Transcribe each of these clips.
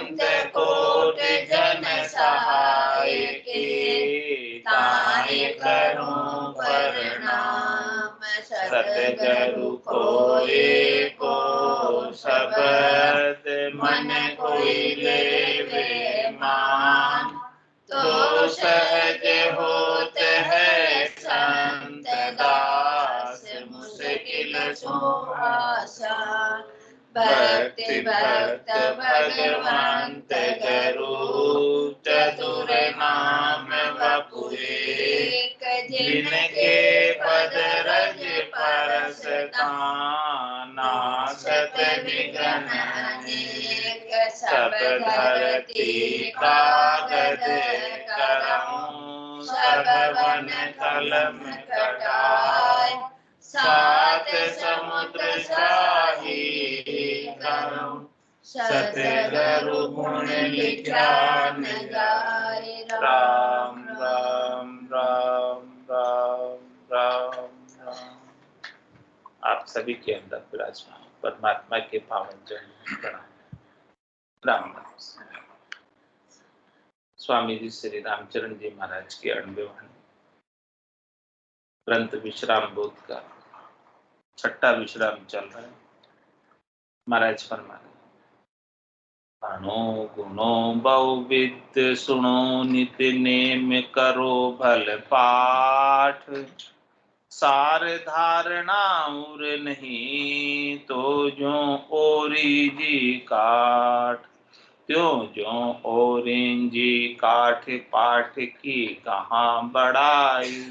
अनंत कोटि जन सहाय के, ताहि करूं प्रणाम। सतगुरु कोई को शब्द मन कोई लेवे मान, तो सहज होत है संत दास मुश्किल सो आसान। भक्ति भक्त भगवंत गुरु, चतुर नाम वपु एक, जिनके पद रज परस नासत विघ्न अनेक। सब धरती कागज करऊं, सब वन कलम कटाय, सात समुद्र साही करऊं, सतगुरु गुण लिखान जाय। राम राम राम राम राम राम। आप सभी के अंदर विराजमान परमात्मा के पावन चरण प्रणाम। राम राम। स्वामी जी श्री रामचरण जी महाराज के 98 ग्रंथ विश्राम बोध का 6ठा विश्राम चल रहा है। महाराज फरमा रहे, अणो गुणो बहुविद सुनो नित नेम करो भल पाठ, सार धारणा उर नहीं तो जो ओरी जी काठ, त्यों जो ओरिन जी काठ पाठ की कहाँ बड़ाई,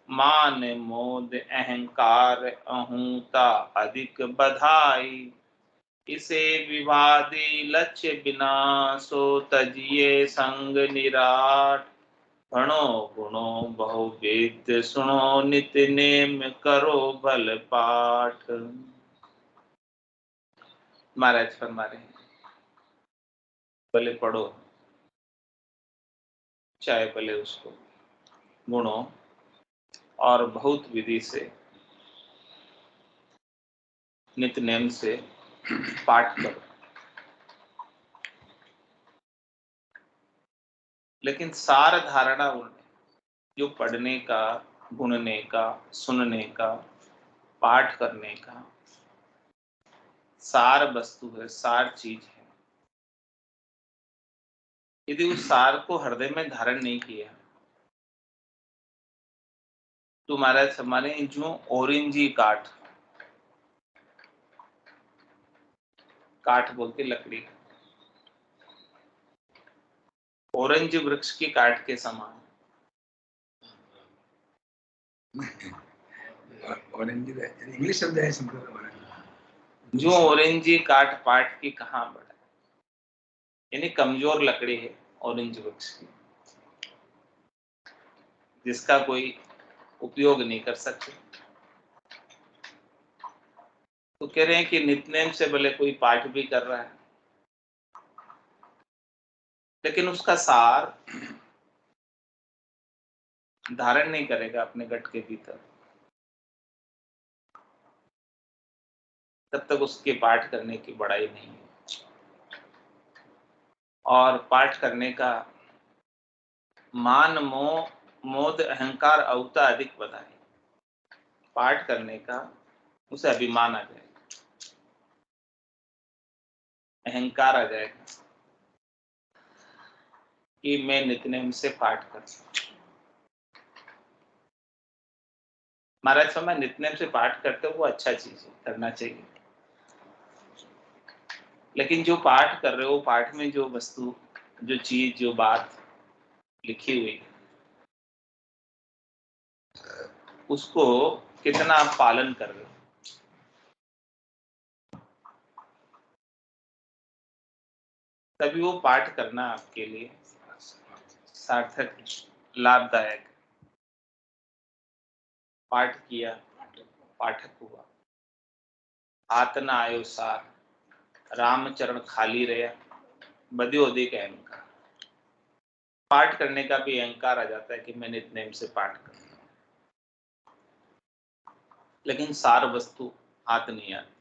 मान मोद अहंकार अहूता अधिक बधाई, इसे विवादी लक्ष्य बिना सो तजिए संग निराट, भणो गुणो बहुवेद सुनो नित नेम करो भल पाठ। महाराज फरमा रहे हैं, भले पढ़ो, चाहे भले उसको गुणों और बहुत विधि से नित नेम से पाठ करो, लेकिन सार धारणा उनमें जो पढ़ने का, गुणने का, सुनने का, पाठ करने का सार वस्तु है, सार चीज है। यदि उस सार को हृदय में धारण नहीं किया तो महाराज हमारे जो ओरेंजी काठ, काठ बोलते लकड़ी, ऑरेंज वृक्ष की काठ के समान, इंग्लिश शब्द है जो ऑरेंजी काठ पाठ की कहाँ बढ़ा, यानी कमजोर लकड़ी है ऑरेंज वृक्ष की, जिसका कोई उपयोग नहीं कर सकते। तो कह रहे हैं कि नित्यनेम से भले कोई पाठ भी कर रहा है, लेकिन उसका सार धारण नहीं करेगा अपने गट के भीतर, तब तक उसके पाठ करने की बड़ाई नहीं है। और पाठ करने का मान मोह मोद अहंकार औता अधिक बधाई, पाठ करने का उसे अभिमान आ जाएगा, अहंकार आ जाएगा कि मैं नित्यनेम से पाठ कर सकता। महाराज समय नित्यनेम से पाठ करते वो अच्छा चीज है, करना चाहिए, लेकिन जो पाठ कर रहे हो, पाठ में जो वस्तु, जो चीज, जो बात लिखी हुई है, उसको कितना आप पालन कर रहे हो, तभी वो पाठ करना आपके लिए सार्थक, लाभदायक। पाठ किया, पाठक हुआ, हाथ न आयो सार, रामचरण खाली रहा, बदियो अधिक अहंकार। पाठ करने का भी अहंकार आ जाता है कि मैं नित्यनेम से पाठ कर, लेकिन सार वस्तु हाथ नहीं आती।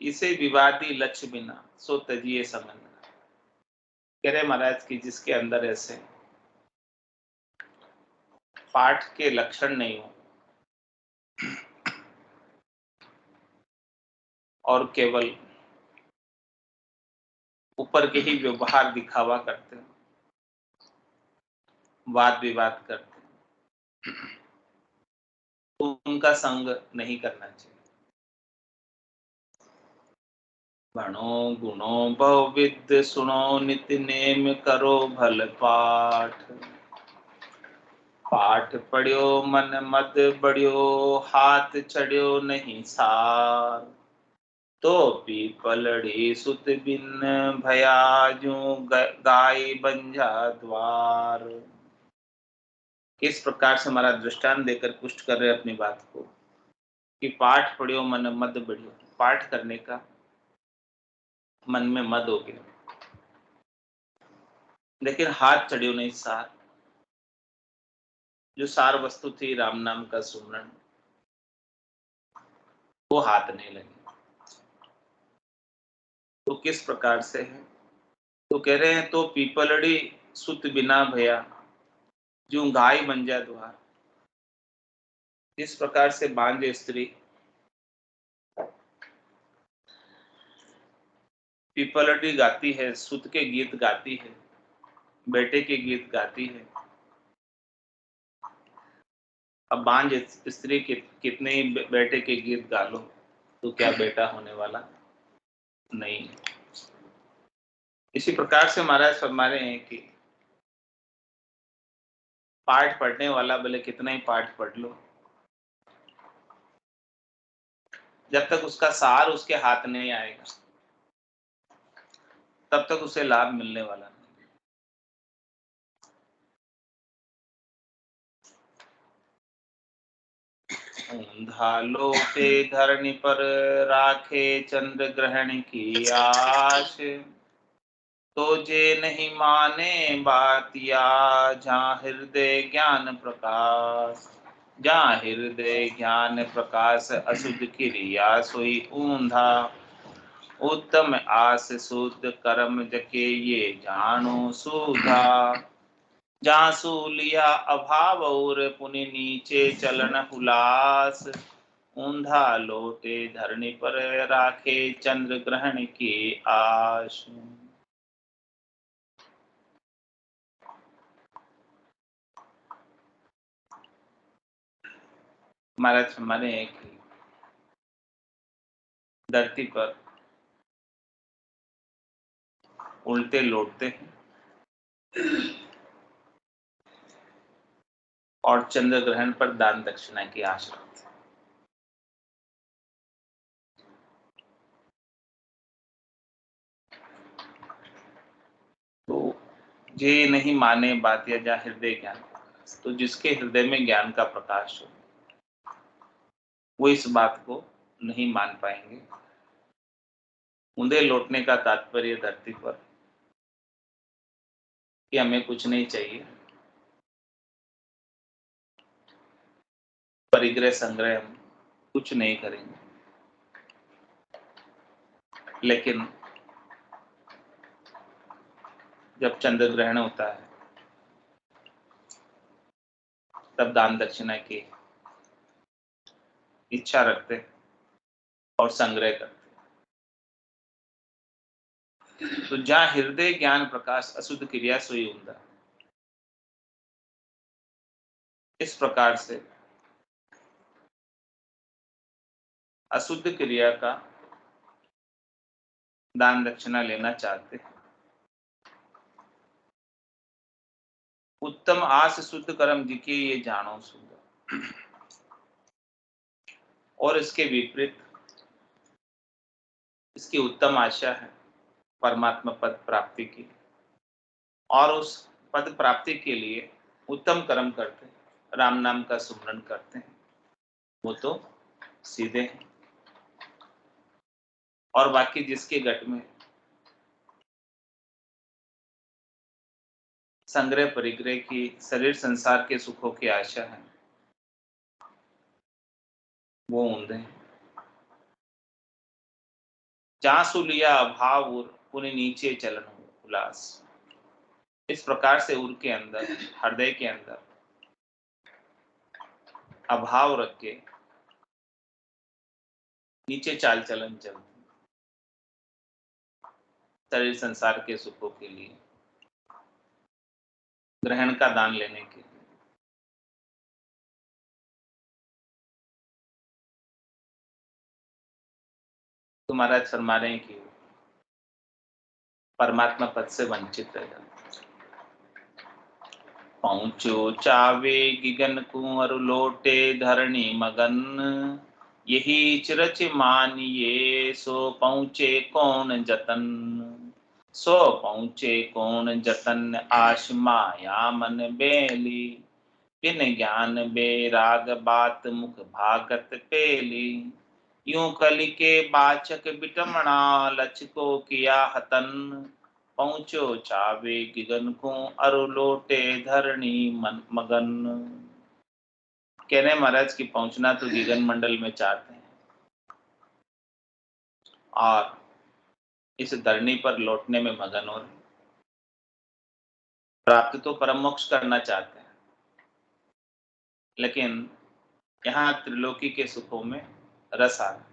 इसे विवादी लक्ष्य बिना सो तजिए समझना। कह रहे महाराज कि जिसके अंदर ऐसे पाठ के लक्षण नहीं हो और केवल ऊपर के ही व्यवहार दिखावा करते हैं, वाद विवाद करते हैं, तो उनका संग नहीं करना चाहिए। भणो गुणो बहुविद सुनो नित नेम करो भल पाठ। पाठ पढ़ियो मन मद बढ़ियो हाथ चढ़ियो नहीं सार। तो पीपलड़ी सुत बिन भया जू गाय बंझा द्वार। किस प्रकार से हमारा दृष्टांत देकर पुष्ट कर रहे अपनी बात को कि पाठ पढ़ियो मन मद बढ़ियो। पाठ करने का मन में मद हो गया, लेकिन हाथ चढ़ियो नहीं सार। जो सार वस्तु थी राम नाम का सुमरण, वो हाथ नहीं लगी। तो किस प्रकार से है? तो कह रहे हैं तो पीपलड़ी सुत बिना भया जो गाय बन जाए द्वार। इस प्रकार से बांझ स्त्री पीपलड़ी गाती है, सुत के गीत गाती है, बेटे के गीत गाती है। अब बांझ स्त्री कितने ही बेटे के गीत गा लो तो क्या बेटा होने वाला नहीं। इसी प्रकार से महाराज फरमा रहे हैं कि पाठ पढ़ने वाला भले कितना ही पाठ पढ़ लो, जब तक उसका सार उसके हाथ नहीं आएगा तब तक उसे लाभ मिलने वाला नहीं। ऊंधा लोटे धरणी पर राखे चंद्र ग्रहण की आश। तो जे नहीं माने बात या जहाँ हृदय ज्ञान प्रकाश। जहाँ हृदय ज्ञान प्रकाश अशुद्ध क्रिया सोई ऊंधा। उत्तम आस शुद्ध कर्म जके ये जानो सुधा। जहाँ सूलिया अभाव और पुनि नीचे चलन हुलास। ऊंधा लोटे धरणी पर राखे चंद्र ग्रहण की आश। महाराज हमारे एक धरती पर उल्टे लौटते हैं और चंद्र ग्रहण पर दान दक्षिणा की आशा रखते हैं। तो ये नहीं माने बात या जा हृदय ज्ञान। तो जिसके हृदय में ज्ञान का प्रकाश हो वो इस बात को नहीं मान पाएंगे। ऊंधे लौटने का तात्पर्य धरती पर कि हमें कुछ नहीं चाहिए, परिग्रह संग्रह हम कुछ नहीं करेंगे, लेकिन जब चंद्र ग्रहण होता है तब दान दक्षिणा की इच्छा रखते हैं और संग्रह करते हैं। तो जहाँ हृदय ज्ञान प्रकाश अशुद्ध क्रिया सोई ऊंधा। इस प्रकार से अशुद्ध क्रिया का दान दक्षिणा लेना चाहते हैं। उत्तम आस शुद्ध कर्म दिखे ये जानो शुद्ध। और इसके विपरीत इसकी उत्तम आशा है परमात्मा पद प्राप्ति की, और उस पद प्राप्ति के लिए उत्तम कर्म करते हैं, राम नाम का सुमरण करते हैं, वो तो सीधे हैं। और बाकी जिसके गट में संग्रह परिग्रह की शरीर संसार के सुखों की आशा है वो ऊंधे हैं। जासु लिया अभाव उर, पुनि नीचे चलन उल्लास। इस प्रकार से उर के अंदर, हृदय के अंदर अभाव रख के नीचे चाल चलन चलती, शरीर संसार के सुखों के लिए, ग्रहण का दान लेने के लिए। तो महाराज फरमा रहे हैं कि परमात्मा पद से वंचित रह जाता। पहुंचो चावे गिगन कुंवर लोटे धरणी मगन, यही चिरच मानिए सो पहुंचे कौन जतन। सो पहुंचे कौन जतन आश माया मन बेली, बिन ज्ञान बेराग बात मुख भागत पेली। यूं कलि के बाचक बिटमणा लच को किया हतन, पहुंचो चावे गिगन को अरु लोटे धरणी मन मगन। कह रहे महाराज की पहुंचना तो गिगन मंडल में चाहते हैं और इस धरणी पर लौटने में मगन हो रहे, प्राप्त तो परम मोक्ष करना चाहते हैं, लेकिन यहाँ त्रिलोकी के सुखों में रस आ रहा।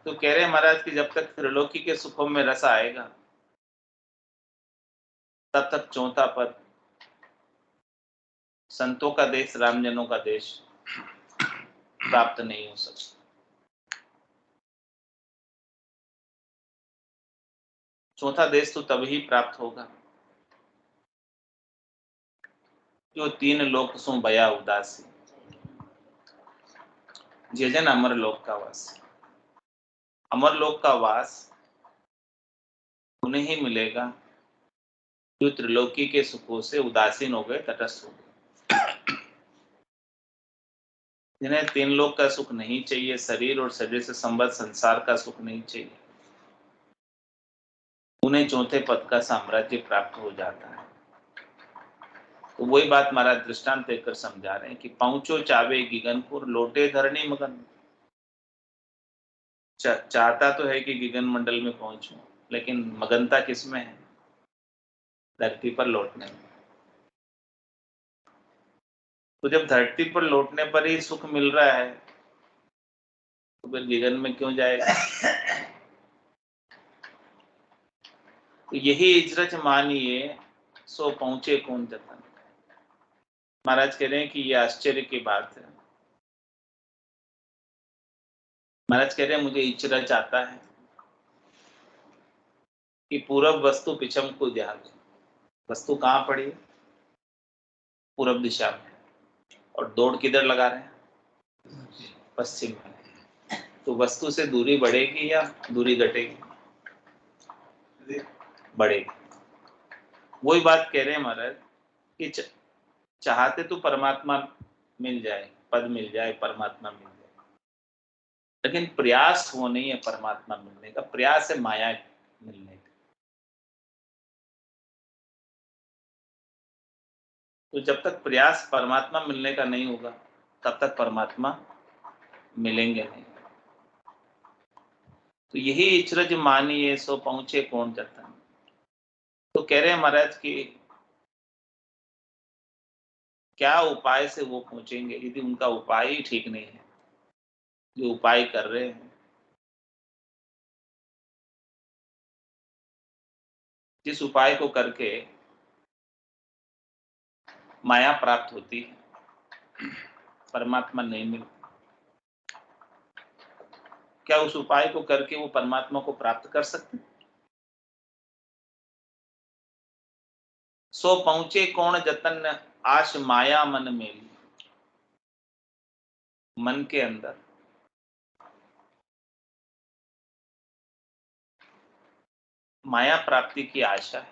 तो कह रहे महाराज कि जब तक त्रिलोकी के सुखों में रस आएगा तब तक चौथा पद, संतों का देश, रामजनों का देश प्राप्त नहीं हो सकता। चौथा देश तो तभी प्राप्त होगा जो तीन लोक सु बया उदासी, जे जन अमर लोक का वास। अमर लोक का वास उन्हें ही मिलेगा जो त्रिलोकी के सुखों से उदासीन हो गए, तटस्थ हो गए, जिन्हें तीन लोक का सुख नहीं चाहिए, शरीर और शरीर से संबद्ध संसार का सुख नहीं चाहिए, उन्हें चौथे पद का साम्राज्य प्राप्त हो जाता है। तो वही बात महाराज दृष्टांत देकर समझा रहे हैं कि पहुंचो चावे गिगनपुर लोटे धरणी मगन। चाहता तो है कि गिगन मंडल में पहुंचूं, लेकिन मगनता किसमें है? धरती पर लौटने में। तो जब धरती पर लौटने पर ही सुख मिल रहा है तो फिर गिगन में क्यों जाएगा? तो यही इजरत मानिए सो पहुंचे कौन जतन। महाराज कह रहे हैं कि ये आश्चर्य की बात है। महाराज कह रहे हैं मुझे इचरच आता है कि पूरब वस्तु पिछम को ध्यान। वस्तु कहाँ पड़ी है? पूरब दिशा में। और दौड़ किधर लगा रहे हैं? पश्चिम में। तो वस्तु से दूरी बढ़ेगी या दूरी घटेगी? बढ़ेगी। वही बात कह रहे हैं महाराज कि चाहते तो परमात्मा मिल जाए, पद मिल जाए, परमात्मा मिल जाए, लेकिन प्रयास वो नहीं है परमात्मा मिलने का, प्रयास है माया मिलने का। तो जब तक प्रयास परमात्मा मिलने का नहीं होगा तब तक परमात्मा मिलेंगे नहीं। तो यही इचरज मानिए सो पहुंचे कौन जतन। तो कह रहे हैं महाराज कि क्या उपाय से वो पहुंचेंगे यदि उनका उपाय ही ठीक नहीं है। जो उपाय कर रहे हैं, जिस उपाय को करके माया प्राप्त होती है, परमात्मा नहीं मिलता, क्या उस उपाय को करके वो परमात्मा को प्राप्त कर सकते? सो पहुंचे कौन जतन आश माया मन में। मन के अंदर माया प्राप्ति की आशा है।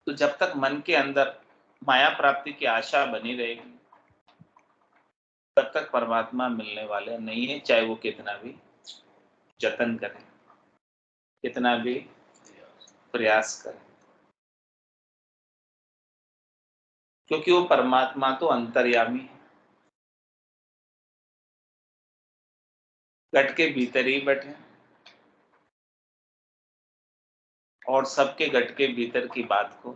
तो जब तक मन के अंदर माया प्राप्ति की आशा बनी रहेगी तब तक परमात्मा मिलने वाले नहीं है, चाहे वो कितना भी जतन करें, कितना भी प्रयास करें, क्योंकि वो परमात्मा तो अंतर्यामी है। घट के भीतर ही बैठे और सबके घट के भीतर की बात को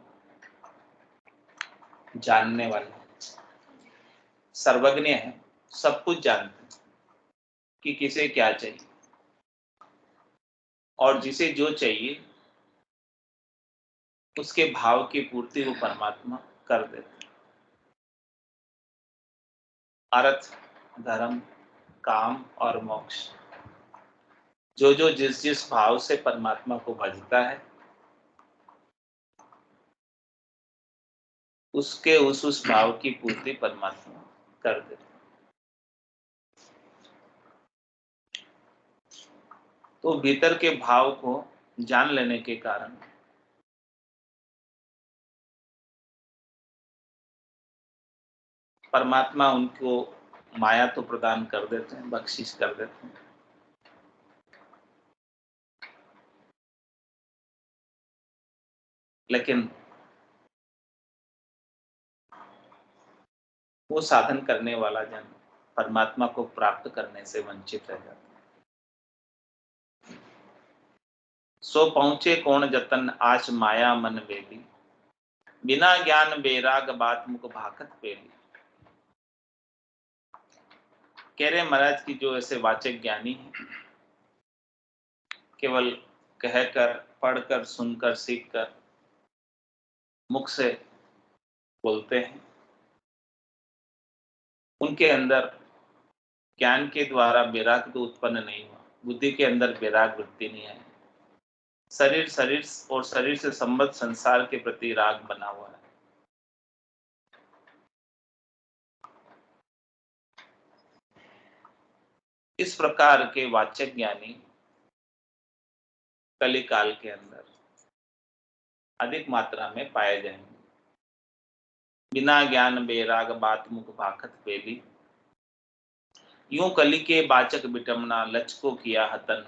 जानने वाले, सर्वज्ञ है, सब कुछ जानते हैं कि किसे क्या चाहिए और जिसे जो चाहिए उसके भाव की पूर्ति वो परमात्मा कर देते हैं। अर्थ, धर्म, काम और मोक्ष, जो जो जिस जिस भाव से परमात्मा को भजता है उसके उस भाव की पूर्ति परमात्मा कर देते हैं। तो भीतर के भाव को जान लेने के कारण परमात्मा उनको माया तो प्रदान कर देते हैं, बख्शिश कर देते हैं, लेकिन वो साधन करने वाला जन परमात्मा को प्राप्त करने से वंचित रह जाता है। सो पहुंचे कौन जतन आश माया मन बेली, बिना ज्ञान बेराग बात मुख भाखत पेली। कह रहे महाराज की जो ऐसे वाचक ज्ञानी है, केवल कहकर, पढ़कर, सुनकर, सीखकर मुख से बोलते हैं, उनके अंदर ज्ञान के द्वारा वैराग तो उत्पन्न नहीं हुआ, बुद्धि के अंदर वैराग वृत्ति नहीं आई, शरीर और शरीर से संबद्ध संसार के प्रति राग बना हुआ है। इस प्रकार के वाचक ज्ञानी कलिकाल के अंदर अधिक मात्रा में पाए जाएंगे। बिना ज्ञान बेराग बात मुख भाखत पेली, यूं कली के वाचक बिटमना लच को किया हतन।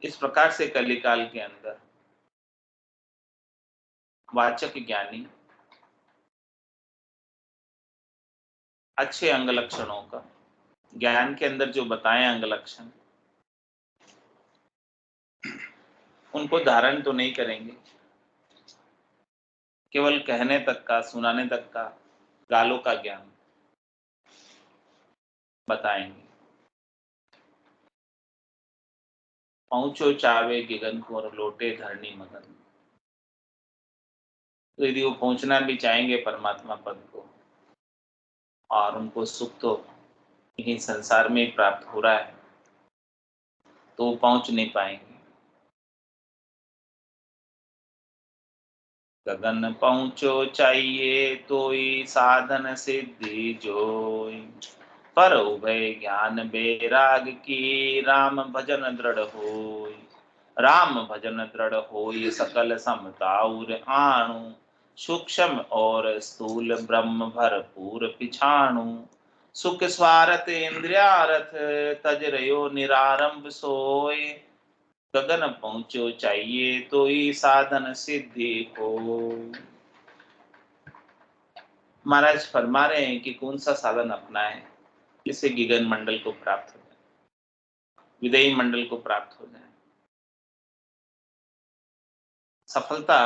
इस प्रकार से कलिकाल के अंदर वाचक ज्ञानी अच्छे अंग लक्षणों का, ज्ञान के अंदर जो बताए अंग लक्षण, उनको धारण तो नहीं करेंगे, केवल कहने तक का, सुनाने तक का, गालों का ज्ञान बताएंगे। पहुंचो चावे गिगन को और लोटे धरणी मगन। तो यदि वो पहुंचना भी चाहेंगे परमात्मा पद को और उनको सुख तो यही संसार में ही प्राप्त हो रहा है, तो वो पहुंच नहीं पाएंगे। गगन पहुंचो चाहिए तोई साधन सिद्धि जोई, पर उभय ज्ञान बेराग की राम भजन दृढ़ होई। राम भजन दृढ़ होई सकल समताउर आणु, सूक्ष्म और स्थूल ब्रह्म भरपूर पिछाणु। सुख स्वारथ इंद्रियारथ तज रयो निरारंभ सोय, गगन पहुंचो चाहिए तो ही साधन सिद्धि हो। महाराज फरमा रहे हैं कि कौन सा साधन अपनाएं जिससे गगन मंडल को प्राप्त हो जाए, विदेही मंडल को प्राप्त हो जाए। सफलता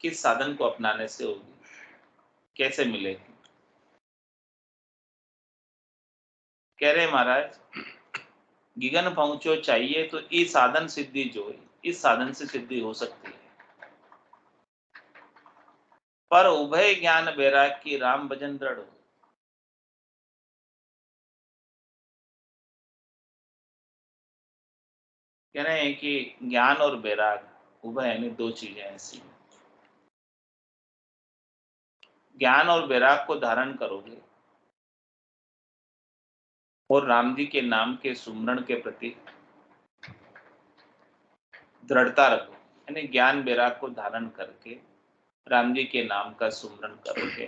किस साधन को अपनाने से होगी, कैसे मिलेगी? कह रहे महाराज गगन पहुंचो चाहिए तो इस साधन सिद्धि जो है, इस साधन से सिद्धि हो सकती है, पर उभय ज्ञान वैराग की राम भजन दृढ़ हो। कह रहे हैं कि ज्ञान और वैराग उभय यानी दो चीजें ऐसी, ज्ञान और वैराग को धारण करोगे और राम जी के नाम के सुमरण के प्रति दृढ़ता रखो, यानी ज्ञान वैराग को धारण करके राम जी के नाम का सुमरण करोगे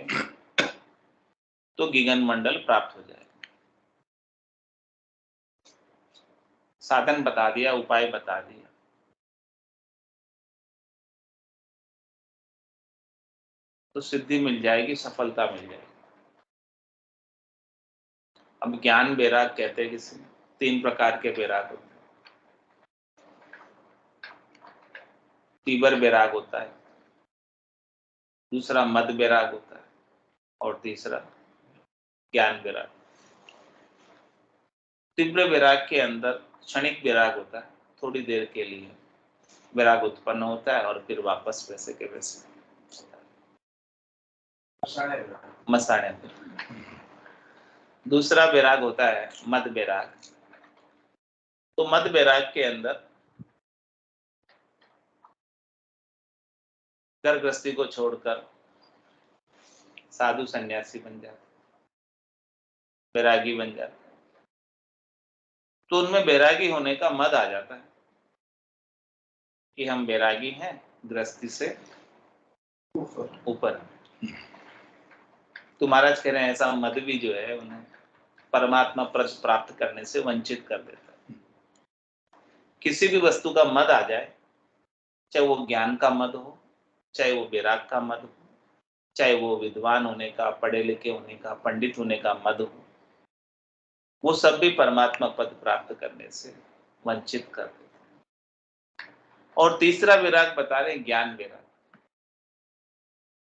तो गगन मंडल प्राप्त हो जाएगा। साधन बता दिया, उपाय बता दिया, तो सिद्धि मिल जाएगी, सफलता मिल जाएगी। अब ज्ञान वैराग कहते हैं किसे? तीन प्रकार के वैराग होते हैं। तीव्र वैराग होता है, दूसरा मद वैराग होता है, और तीसरा ज्ञान वैराग। तीव्र वैराग के अंदर क्षणिक वैराग होता है, थोड़ी देर के लिए वैराग उत्पन्न होता है और फिर वापस वैसे के वैसे मसाणे पे। दूसरा वैराग होता है मद वैराग। तो मद वैराग के अंदर घर गृहस्थी को छोड़कर साधु सन्यासी बन जाते, वैरागी बन जाते, तो उनमें वैरागी होने का मद आ जाता है कि हम वैरागी हैं, गृहस्थी से ऊपर। तो महाराज कह रहे हैं ऐसा मद भी जो है उन्हें परमात्मा पद प्राप्त करने से वंचित कर देता है। किसी भी वस्तु का मद आ जाए, चाहे वो ज्ञान का मद हो, चाहे वो वैराग का मद हो, चाहे वो विद्वान होने का, पढ़े लिखे होने का, पंडित होने का मद हो, वो सब भी परमात्मा पद प्राप्त करने से वंचित कर देते हैं। और तीसरा विराग बता रहे हैं ज्ञान विराग।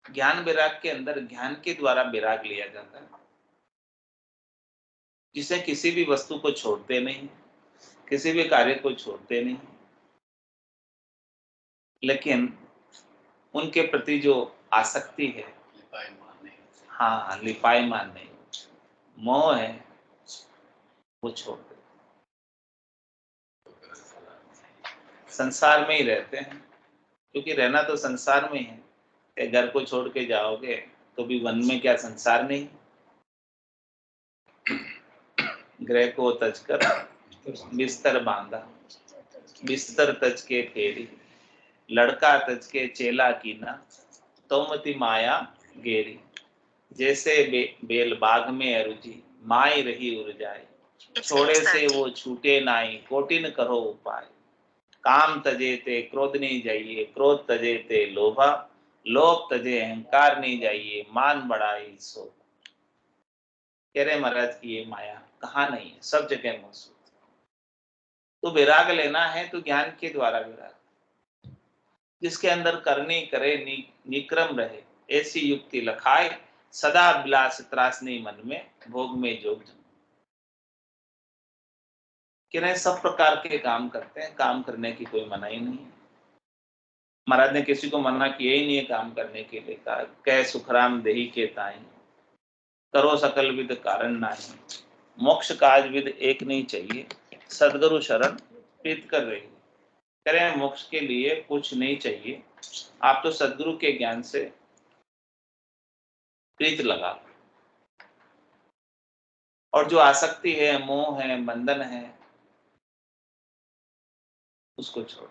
ज्ञान विराग के अंदर ज्ञान के द्वारा विराग लिया जाता है, जिसे किसी भी वस्तु को छोड़ते नहीं, किसी भी कार्य को छोड़ते नहीं, लेकिन उनके प्रति जो आसक्ति है, हाँ लिपायमान नहीं, मोह है, वो छोड़ देते, संसार में ही रहते हैं। क्योंकि रहना तो संसार में है, घर को छोड़ के जाओगे तो भी वन में क्या संसार नहीं। ग्रह को तज कर बिस्तर बांधा, बिस्तर तज के फेरी, लड़का तज के चेला कीना, तौमती माया गेरी। जैसे बेल बाग में अरुजी, माई रही उर्जाई, छोड़े से वो छूटे नाई, कोटिन करो उपाय। काम तजे ते क्रोध नहीं जाइए, क्रोध तजे ते लोभा, लोभ तजे अहंकार नहीं जाइए, मान बढ़ाई सो। कह रहे महाराज की ये माया कहाँ नहीं है, सब जगह मौजूद। तो विराग लेना है तो ज्ञान के द्वारा विराग, जिसके अंदर करनी करे निक्रम रहे, ऐसी युक्ति लखाए, सदा विलास त्रास नहीं मन में, भोग में जोग। कह रहे सब प्रकार के काम करते हैं, काम करने की कोई मनाही नहीं है। महाराज ने किसी को मना किया ही नहीं है काम करने के लिए, कहा कह सुखराम देही के ताई, करो सकल विद कारण नाही, मोक्ष काज विद एक नहीं चाहिए, सदगुरु शरण प्रीत कर रही। कह रहे हैं मोक्ष के लिए कुछ नहीं चाहिए, आप तो सदगुरु के ज्ञान से प्रीत लगा, और जो आसक्ति है, मोह है, बंधन है, उसको छोड़ो।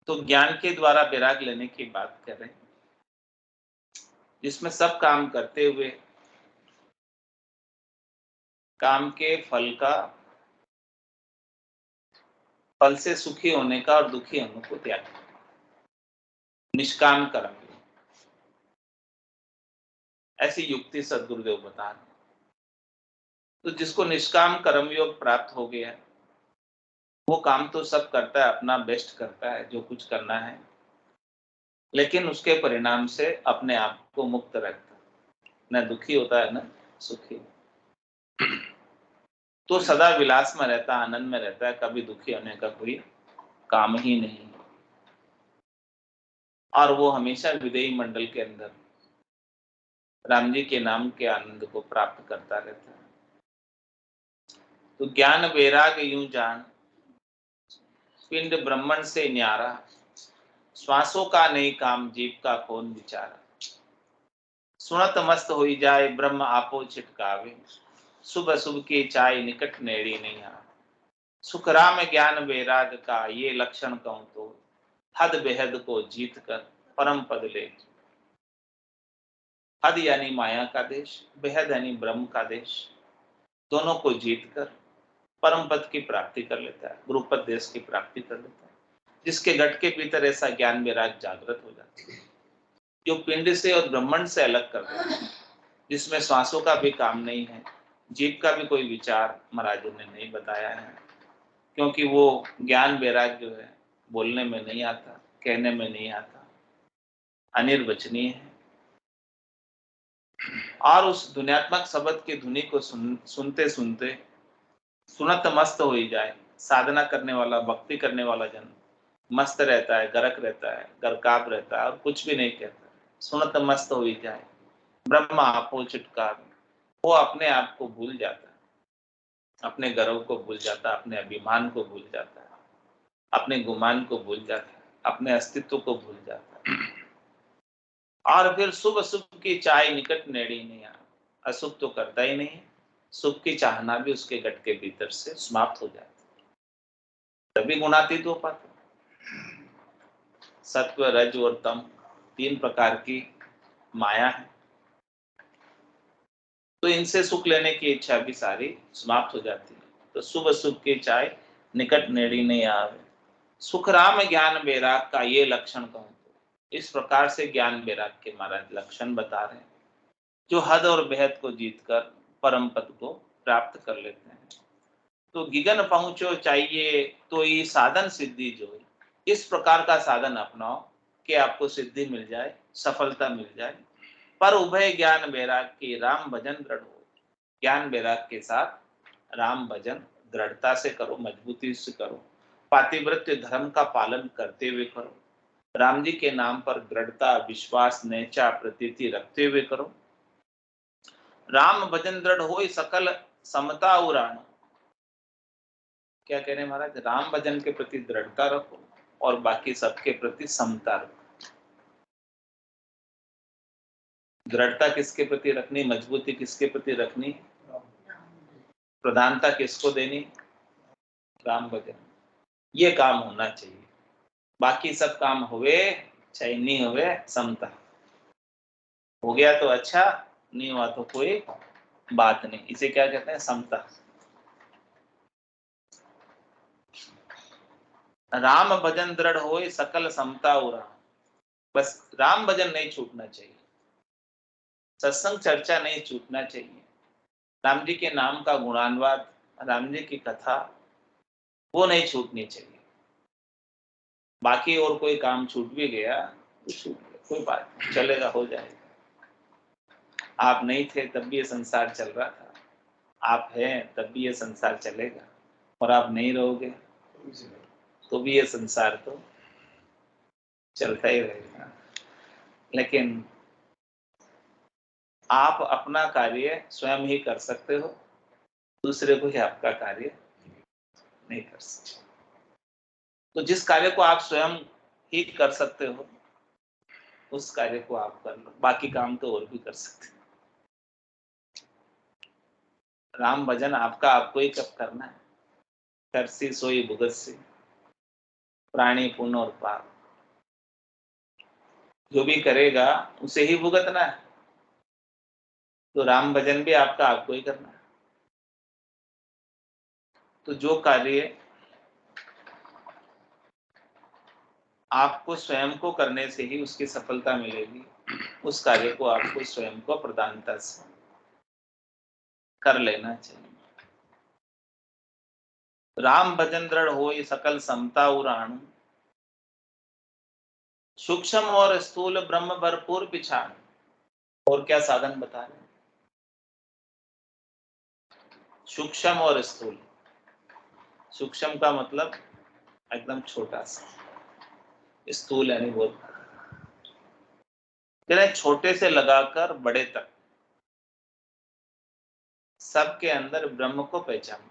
तो ज्ञान के द्वारा विराग लेने की बात कर रहे हैं, जिसमें सब काम करते हुए काम के फल से सुखी होने का और दुखी होने को त्याग, निष्काम कर्म, ऐसी युक्ति सदगुरुदेव बता रहे। तो जिसको निष्काम कर्मयोग प्राप्त हो गया, वो काम तो सब करता है, अपना बेस्ट करता है जो कुछ करना है, लेकिन उसके परिणाम से अपने आप को मुक्त रखता है, न दुखी होता है न सुखी। तो सदा विलास में रहता है, आनंद में रहता है, कभी दुखी होने का कोई काम ही नहीं। और वो हमेशा विदेही मंडल के अंदर राम जी के नाम के आनंद को प्राप्त करता रहता है। तो ज्ञान वैराग यूं जान, पिंड ब्रह्मण से न्यारा, श्वासों का नहीं काम, जीव का कौन विचारा। सुनत मस्त होई जाए, ब्रह्म आपो छिटकावे, शुभ शुभ की चाय निकट नेड़ी नहीं आ। सुख राम ज्ञान वैराग का ये लक्षण कहूं तो, हद बेहद को जीत कर परम पद ले। हद यानी माया का देश, बेहद यानी ब्रह्म का देश, दोनों को जीत कर परम पद की प्राप्ति कर लेता है, गुरुपद देश की प्राप्ति कर लेता है, जिसके घट के भीतर ऐसा ज्ञान वैराग जागृत हो जाता है, जो पिंड से और ब्रह्मांड से अलग कर देता है, जिसमें श्वासों का भी काम नहीं है, जीव का भी कोई विचार महाराज ने नहीं बताया है, क्योंकि वो ज्ञान वैराग्य जो है बोलने में नहीं आता, कहने में नहीं आता, अनिर्वचनीय है। और उस ध्वन्यात्मक शब्द की धुनी को सुनते सुनते सुनत मस्त हो ही जाए। साधना करने वाला, भक्ति करने वाला जन मस्त रहता है, गरक रहता है, गरकाब रहता है और कुछ भी नहीं कहता, सुनत मस्त हो ही जाए। ब्रह्म आपो चुटकार, वो अपने आप को भूल जाता है, अपने गर्व को भूल जाता है, अपने अभिमान को भूल जाता है, अपने गुमान को भूल जाता है, अपने अस्तित्व को भूल जाता है। और फिर शुभ अशुभ की चाय निकट नेड़ी नहीं आ, अशुभ तो करता ही नहीं, शुभ की चाहना भी उसके गट के भीतर से समाप्त हो जाती, तभी गुणातीत हो पाता। सत्व, रज और तम 3 प्रकार की माया है, तो इनसे सुख लेने की इच्छा भी सारी समाप्त हो जाती है। तो शुभ अशुभ की चाय निकट नेड़ी नहीं आवे, सुख राम ज्ञान वैराग का ये लक्षण कहूं तो इस प्रकार से ज्ञान वैराग के महाराज लक्षण बता रहे हैं, जो हद और बेहद को जीतकर परम पद को प्राप्त कर लेते हैं। तो गिगन पहुंचो चाहिए तो ये साधन सिद्धि जो है, इस प्रकार का साधन अपनाओ कि आपको सिद्धि मिल जाए, सफलता मिल जाए। पर उभय ज्ञान वैराग की राम भजन दृढ़ हो, ज्ञान वैराग के साथ राम भजन दृढ़ता से करो, मजबूती से करो, पातिव्रत्य धर्म का पालन करते हुए करो, राम जी के नाम पर दृढ़ता, विश्वास, नैचा, प्रतीति रखते हुए करो। राम भजन दृढ़ हो सकल समता उराण, क्या कह रहे हैं महाराज, राम भजन के प्रति दृढ़ता रखो और बाकी सबके प्रति समता रखो। दृढ़ता किसके प्रति रखनी, मजबूती किसके प्रति रखनी, प्रधानता किसको देनी, राम भजन, ये काम होना चाहिए। बाकी सब काम हुए चाहे नहीं हुए, समता हो गया तो अच्छा, नहीं हुआ तो कोई बात नहीं, इसे क्या कहते हैं, समता। राम भजन दृढ़ होए सकल समता उरा, बस राम भजन नहीं छूटना चाहिए, सत्संग चर्चा नहीं छूटना चाहिए, राम जी के नाम का गुणानुवाद, राम जी की कथा वो नहीं छूटनी चाहिए। बाकी और कोई काम छूट भी गया तो छूट गया, कोई बात नहीं, चलेगा, हो जाएगा। आप नहीं थे तब भी ये संसार चल रहा था, आप हैं तब भी ये संसार चलेगा, और आप नहीं रहोगे तो भी ये संसार तो चलता ही रहेगा। लेकिन आप अपना कार्य स्वयं ही कर सकते हो, दूसरे को ही आपका कार्य नहीं कर सकते। तो जिस कार्य को आप स्वयं ही कर सकते हो उस कार्य को आप कर लो, बाकी काम तो और भी कर सकते हो। राम भजन आपका आपको ही कब करना है, करसी सोई भुगत से, प्राणी पुण्य और पाप, जो भी करेगा उसे ही भुगतना है। तो राम भजन भी आपका आपको ही करना है। तो जो कार्य आपको स्वयं को करने से ही उसकी सफलता मिलेगी, उस कार्य को आपको स्वयं को प्रधानता से कर लेना चाहिए। राम भजन दृढ़ हो सकल समता उराणु, सूक्ष्म और स्थूल ब्रह्म भरपूर पिछाड़। और क्या साधन बता रहे हैं, सूक्ष्म और स्थूल। सूक्ष्म का मतलब एकदम छोटा सा, स्थूल यानी बहुत छोटे से लगाकर बड़े तक सबके अंदर ब्रह्म को पहचानो,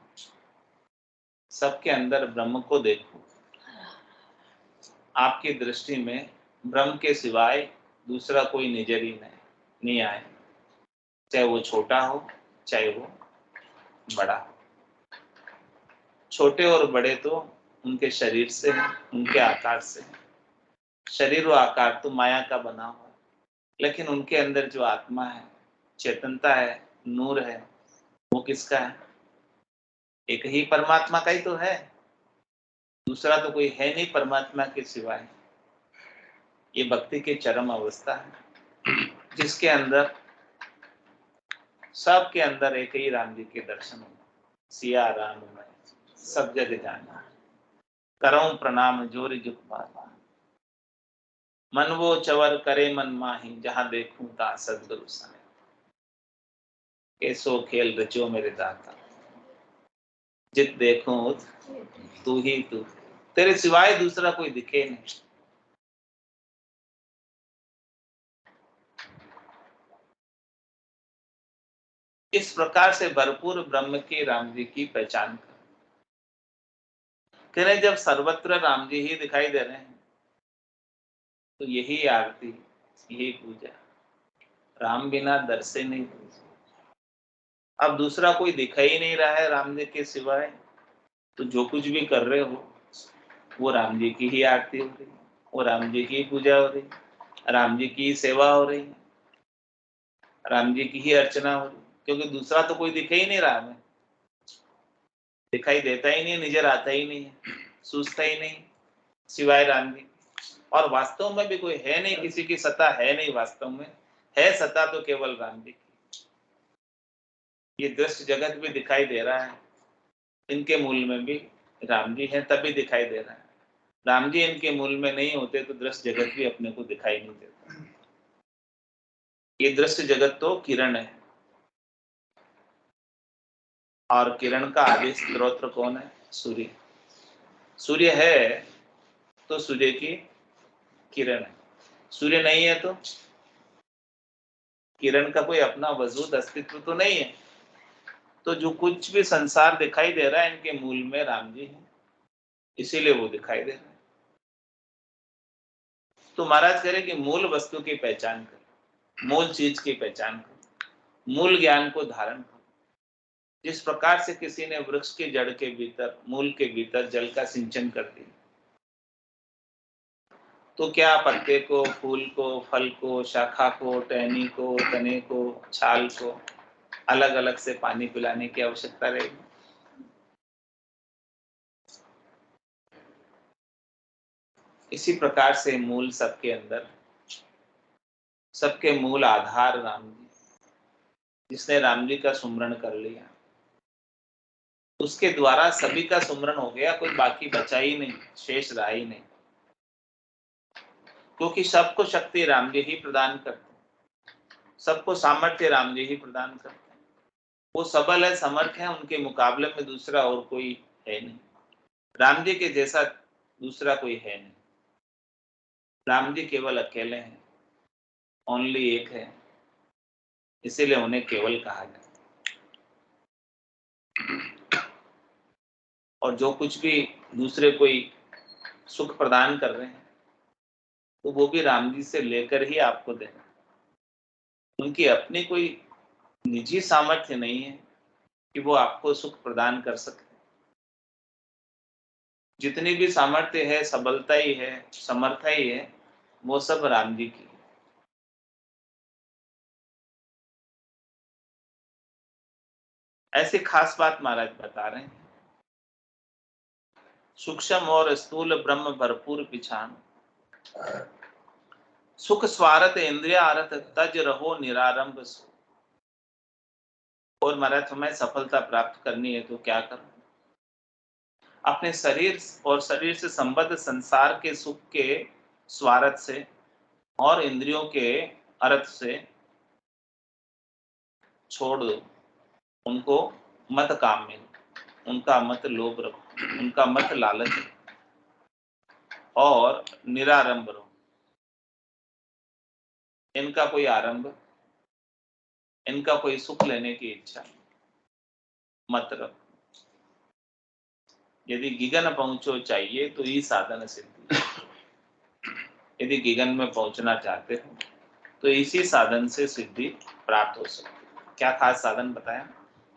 सबके अंदर ब्रह्म को देखो। आपकी दृष्टि में ब्रह्म के सिवाय दूसरा कोई नजर ही नहीं आए, चाहे वो छोटा हो चाहे वो बड़ा हो। छोटे और बड़े तो उनके शरीर से हैं, उनके आकार से हैं। शरीर और आकार तो माया का बना हुआ है, लेकिन उनके अंदर जो आत्मा है, चेतनता है, नूर है, वो किसका है, एक ही परमात्मा का ही तो है, दूसरा तो कोई है नहीं परमात्मा के सिवाय। ये भक्ति की चरम अवस्था है, जिसके अंदर सबके अंदर एक ही राम जी के दर्शन हो। सिया राम मैं सब जग जाना, करऊं प्रणाम जोरि जुग पावा। मन वो चवर करे मन माही, जहां देखूं ता सद्गुरु सने। कैसो खेल रचो मेरे दाता, जित देखूं तू ही तू, तेरे सिवाय दूसरा कोई दिखे नहीं। इस प्रकार से भरपूर ब्रह्म की राम जी की पहचान कर, कह रहे जब सर्वत्र राम जी ही दिखाई दे रहे हैं तो यही आरती, यही पूजा। राम बिना दर से नहीं पूजा। अब दूसरा कोई दिखाई ही नहीं रहा है राम जी के सिवाय, तो जो कुछ भी कर रहे हो वो राम जी की ही आरती हो रही है, वो राम जी की पूजा हो रही है, राम जी की सेवा हो रही है, राम जी की ही अर्चना हो रही है। क्योंकि दूसरा तो कोई दिखाई ही नहीं रहा हमें, दिखाई देता ही नहीं, नजर आता ही नहीं है, सूझता ही नहीं सिवाय राम जी। और वास्तव में भी कोई है नहीं, किसी की सत्ता है नहीं वास्तव में, है सत्ता तो केवल राम जी की। ये दृश्य जगत भी दिखाई दे रहा है, इनके मूल में भी राम जी है तभी दिखाई दे रहा है। राम जी इनके मूल में नहीं होते तो दृश्य जगत भी अपने को दिखाई नहीं देता। ये दृश्य जगत तो किरण है, और किरण का आदि स्रोत कौन है? सूर्य। सूर्य है तो सूर्य की किरण है, सूर्य नहीं है तो किरण का कोई अपना वजूद अस्तित्व तो नहीं है। तो जो कुछ भी संसार दिखाई दे रहा है इनके मूल में राम जी है, इसीलिए वो दिखाई दे रहा है। तो महाराज कह रहे कि मूल वस्तु की पहचान कर, मूल चीज की पहचान कर, मूल ज्ञान को धारण कर। जिस प्रकार से किसी ने वृक्ष के जड़ के भीतर, मूल के भीतर जल का सिंचन कर दिया, तो क्या पत्ते को, फूल को, फल को, शाखा को, टहनी को, तने को, छाल को अलग अलग से पानी पिलाने की आवश्यकता रहेगी? इसी प्रकार से मूल सबके अंदर, सबके मूल आधार राम जी। जिसने राम जी का सुमरण कर लिया उसके द्वारा सभी का सुमरण हो गया, कोई बाकी बचा ही नहीं, शेष रहा ही नहीं। क्योंकि सबको शक्ति राम जी ही प्रदान करते, सबको सामर्थ्य राम जी ही प्रदान करते हैं। वो सबल है, समर्थ है, उनके मुकाबले में दूसरा और कोई है नहीं। राम जी के जैसा दूसरा कोई है नहीं। राम जी केवल अकेले हैं, ओनली एक है, इसीलिए उन्हें केवल कहा जाता है। और जो कुछ भी दूसरे कोई सुख प्रदान कर रहे हैं तो वो भी राम जी से लेकर ही आपको देना। उनकी अपनी कोई निजी सामर्थ्य नहीं है कि वो आपको सुख प्रदान कर सके। जितनी भी सामर्थ्य है, सबलता ही है, समर्था ही है, वो सब राम जी की। ऐसी खास बात महाराज बता रहे हैं। सूक्ष्म और स्थूल ब्रह्म भरपूर पिछान, सुख स्वारथ इंद्रिया आरत, तज रहो निरारंभ सो। और महाराज हमें सफलता प्राप्त करनी है तो क्या करो? अपने शरीर और शरीर से संबद्ध संसार के सुख के स्वार्थ से और इंद्रियों के अर्थ से छोड़ दो, उनको मत काम में, उनका मत लोभ रखो, उनका मत लालच रखो, और निरारंभ रहो। इनका कोई आरंभ, इनका कोई सुख लेने की इच्छा मत रखो। यदि गिगन पहुंचो चाहिए तो ये साधन सिद्धि। यदि गिगन में पहुंचना चाहते हो तो इसी साधन से सिद्धि प्राप्त हो सकती है। क्या खास साधन बताया?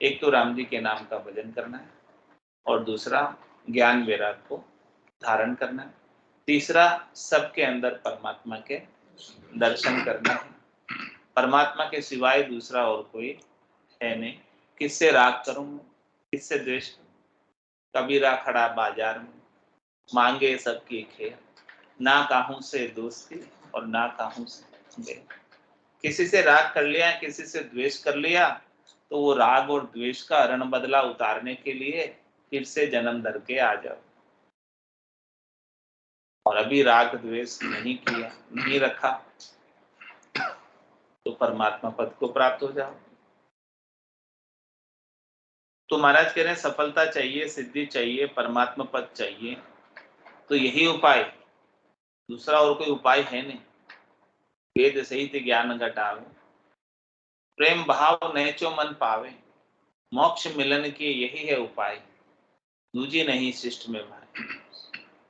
एक तो राम जी के नाम का भजन करना है, और दूसरा ज्ञान वैराग को धारण करना है, तीसरा सबके अंदर परमात्मा के दर्शन करना है। परमात्मा के सिवाय दूसरा और कोई है नहीं। किससे राग करूं, किससे द्वेष करूं? कबीरा खड़ा बाजार में, मांगे सबकी खेर, ना काहू से दोस्ती और ना काहू से बैर। किसी से राग कर लिया, किसी से द्वेष कर लिया तो वो राग और द्वेष का रण बदला उतारने के लिए फिर से जन्म धर के आ जाओ। और अभी राग द्वेष नहीं किया, नहीं रखा, तो परमात्मा पद को प्राप्त हो जाओ। तो महाराज कह रहे हैं सफलता चाहिए, सिद्धि चाहिए, परमात्मा पद चाहिए, तो यही उपाय, दूसरा और कोई उपाय है नहीं। वेद सहित ज्ञान घटावे, प्रेम भाव नैचो मन पावे, मोक्ष मिलन के यही है उपाय, दूजी नहीं सृष्टि में भाई।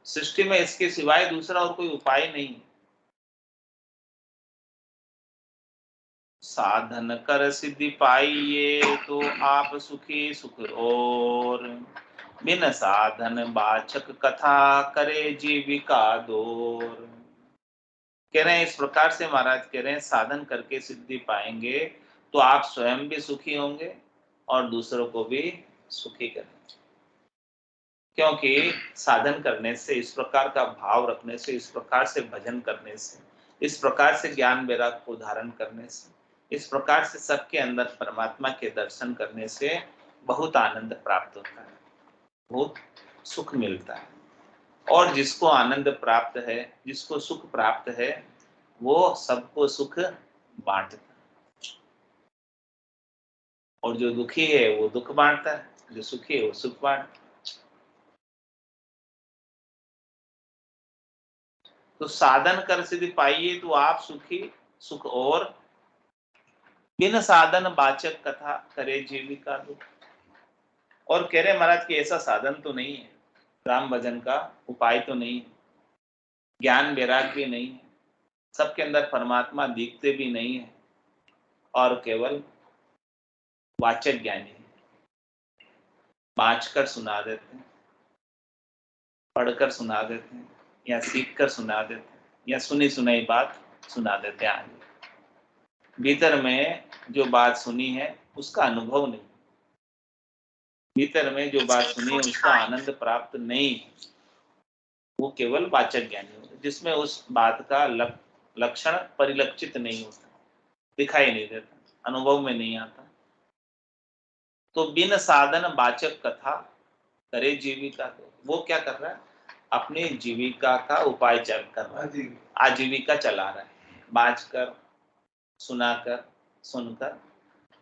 सृष्टि में इसके सिवाय दूसरा और कोई उपाय नहीं। साधन कर सिद्धि पाइए तो आप सुखी सुख और, बिन साधन बाचक कथा करे जीविका दूर। कह रहे हैं इस प्रकार से महाराज कह रहे हैं साधन करके सिद्धि पाएंगे तो आप स्वयं भी सुखी होंगे और दूसरों को भी सुखी करेंगे। क्योंकि साधन करने से, इस प्रकार का भाव रखने से, इस प्रकार से भजन करने से, इस प्रकार से ज्ञान वैराग्य को धारण करने से, इस प्रकार से सबके अंदर परमात्मा के दर्शन करने से बहुत आनंद प्राप्त होता है, बहुत सुख मिलता है। और जिसको आनंद प्राप्त है, जिसको सुख प्राप्त है, वो सबको सुख बांटता है। और जो दुखी है वो दुख बांटता है, जो सुखी है वो सुख बांटता है। तो साधन कर सिद्धि पाइए तो आप सुखी सुख और, बिन साधन बाचक कथा करे जीविका दुख। और कह रहे महाराज कि ऐसा साधन तो नहीं है, राम भजन का उपाय तो नहीं है, ज्ञान वैराग्य भी नहीं है, सबके अंदर परमात्मा दिखते भी नहीं है, और केवल वाचक ज्ञानी है, बाँच कर सुना देते हैं, पढ़कर सुना देते हैं, या सीख कर सुना देते हैं, या सुनी सुनाई बात सुना देते हैं आगे। भीतर में जो बात सुनी है उसका अनुभव नहीं, भीतर में जो बात सुनी है उसका आनंद प्राप्त नहीं, वो केवल वाचक ज्ञानी होता है, जिसमें उस बात का लक्षण परिलक्षित नहीं होता, दिखाई नहीं देता, अनुभव में नहीं आता। तो बिन साधन वाचक कथा करे जीविका को, वो क्या कर रहा है, अपनी जीविका का उपाय चल कर रहा है, आजीविका चला रहा है, बाँच कर, सुनाकर, सुनकर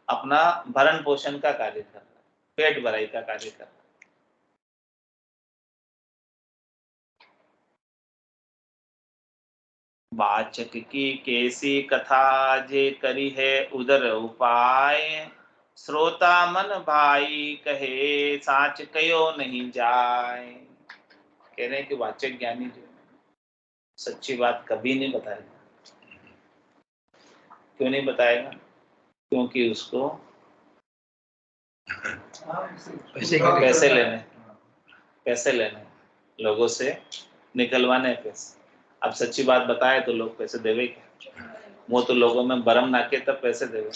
अपना भरण पोषण का कार्य कर रहा है, पेट भराई का कार्य कर रहा है। वाचक की कैसी कथा जे करी है उदर उपाय, श्रोता मन भाई कहे साच कयो नहीं जाए। कह रहे हैं कि वाचक ज्ञानी जो सच्ची बात कभी नहीं बताएगा। क्यों नहीं बताएगा? क्योंकि उसको पैसे लेने लोगों से निकलवाने पैसे। अब सच्ची बात बताए तो लोग पैसे देवे क्या? वो तो लोगों में भरम नाके तब पैसे देवे,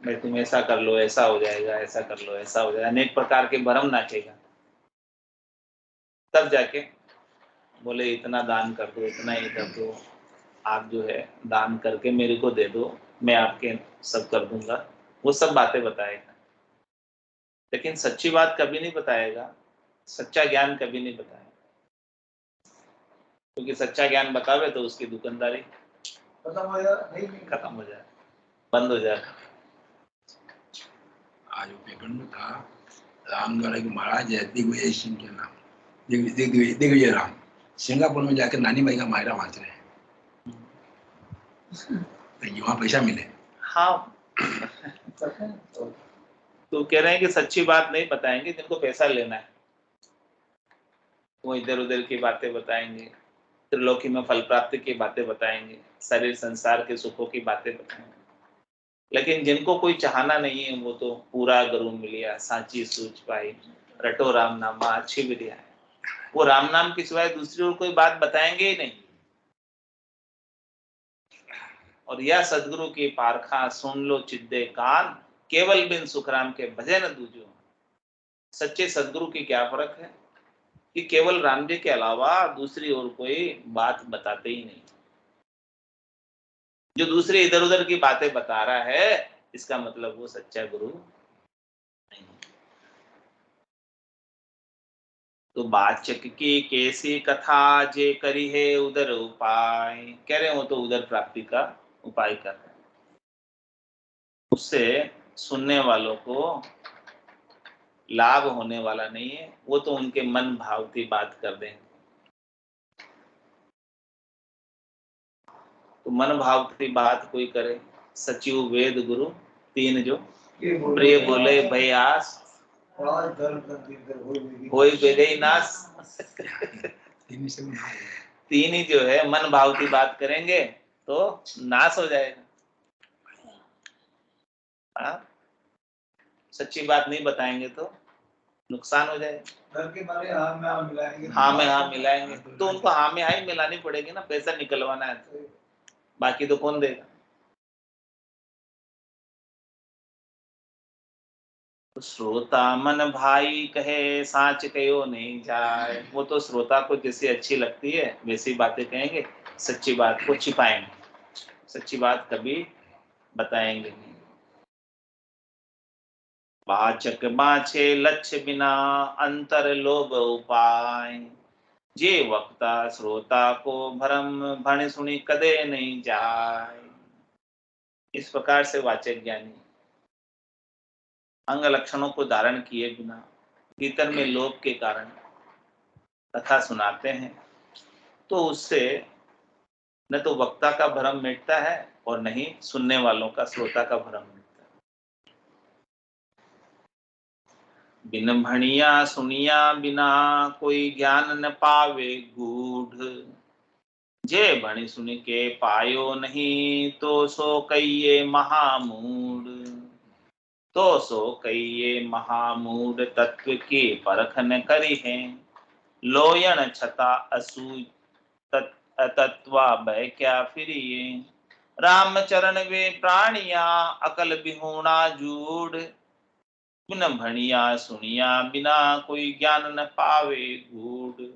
भाई तुम ऐसा कर लो, ऐसा हो जाएगा, ऐसा कर लो, ऐसा हो जाएगा, अनेक प्रकार के भरम नाचेगा, तब जाके बोले इतना दान कर दो, इतना ही कर दो, आप जो है दान करके मेरे को दे दो, मैं आपके सब कर दूंगा, वो सब बातें बताएगा। लेकिन सच्ची बात कभी नहीं बताएगा, सच्चा ज्ञान कभी नहीं बताएगा, क्योंकि सच्चा ज्ञान बतावे तो उसकी दुकानदारी खत्म हो जाए, बंद हो जाए। आज वो पेपर में था राम द्वारा के महाराज है दिग्विजय सिंह के नाम, दिग्विजय राम सिंगापुर में जाकर नानी भाई का मायरा बांट रहे हैं, वहाँ पैसा मिले। हाँ तो कह रहे हैं कि सच्ची बात नहीं बताएंगे, जिनको पैसा लेना है वो इधर उधर की बातें बताएंगे, त्रिलोकी में फल प्राप्ति की बातें बताएंगे, शरीर संसार के सुखों की बातें बताएंगे। लेकिन जिनको कोई चाहना नहीं है वो तो पूरा गुरु मिलिया सांची सूझ पाई, रटो राम नामा अच्छी विद्या है, वो राम नाम के सिवाय दूसरी और कोई बात बताएंगे ही नहीं। और यह सदगुरु की पारखा सुन लो चिद्दे कान, केवल बिन सुखराम के भजे न दूजो। सच्चे सदगुरु की क्या फर्क है कि केवल राम जी के अलावा दूसरी और कोई बात बताते ही नहीं। जो दूसरे इधर उधर की बातें बता रहा है, इसका मतलब वो सच्चा गुरु नहीं। तो बाचक की कैसी कथा जे करी है उधर उपाय, कह रहे हो तो उधर प्राप्ति का उपाय कर रहे हैं। उससे सुनने वालों को लाभ होने वाला नहीं है, वो तो उनके मन भावती बात कर देंगे। तो मन भावती बात कोई करे, सचिव वेद गुरु तीन जो प्रिय बोले भयास कोई बेदई नाश। तीन ही जो है मन भावती बात करेंगे तो नाश हो जाएगा। सच्ची बात नहीं बताएंगे तो नुकसान हो जाएगा। डर के मारे हाँ में हाँ मिलाएंगे, हाँ में हाँ मिलाएंगे तो उनको हाँ में हाँ ही मिलानी पड़ेगी ना, पैसा निकलवाना है तो, बाकी तो कौन देगा। तो श्रोता मन भाई कहे साच कहो नहीं जाए, वो तो श्रोता को जैसी अच्छी लगती है वैसी बातें कहेंगे, सच्ची बात को छिपाएंगे, सच्ची बात कभी बताएंगे नहीं। वाचक बाछे लक्ष्य बिना अंतर लोभ उपाय, जे वक्ता श्रोता को भरम भण सुनी कदे नहीं जाए। इस प्रकार से वाचक ज्ञानी अंग लक्षणों को धारण किए बिना भीतर में लोभ के कारण कथा सुनाते हैं तो उससे न तो वक्ता का भ्रम मिटता है और न ही सुनने वालों का श्रोता का भ्रम मिटता है। बिन भणिया सुनिया बिना कोई ज्ञान न पावे गूढ़, जे भणी सुन के पायो नहीं तो सो कहिए महामूढ़, तो सो कहिए महामूढ़ तत्व की परख न करी है, लोयण छता असू तत्वा भय क्या फिरिए, राम चरण वे प्राणिया अकल बिहूणा जूढ़, बिन भणिया सुनिया बिना कोई ज्ञान न पावे गूढ़।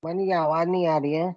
मन की आवाज नहीं आ रही है।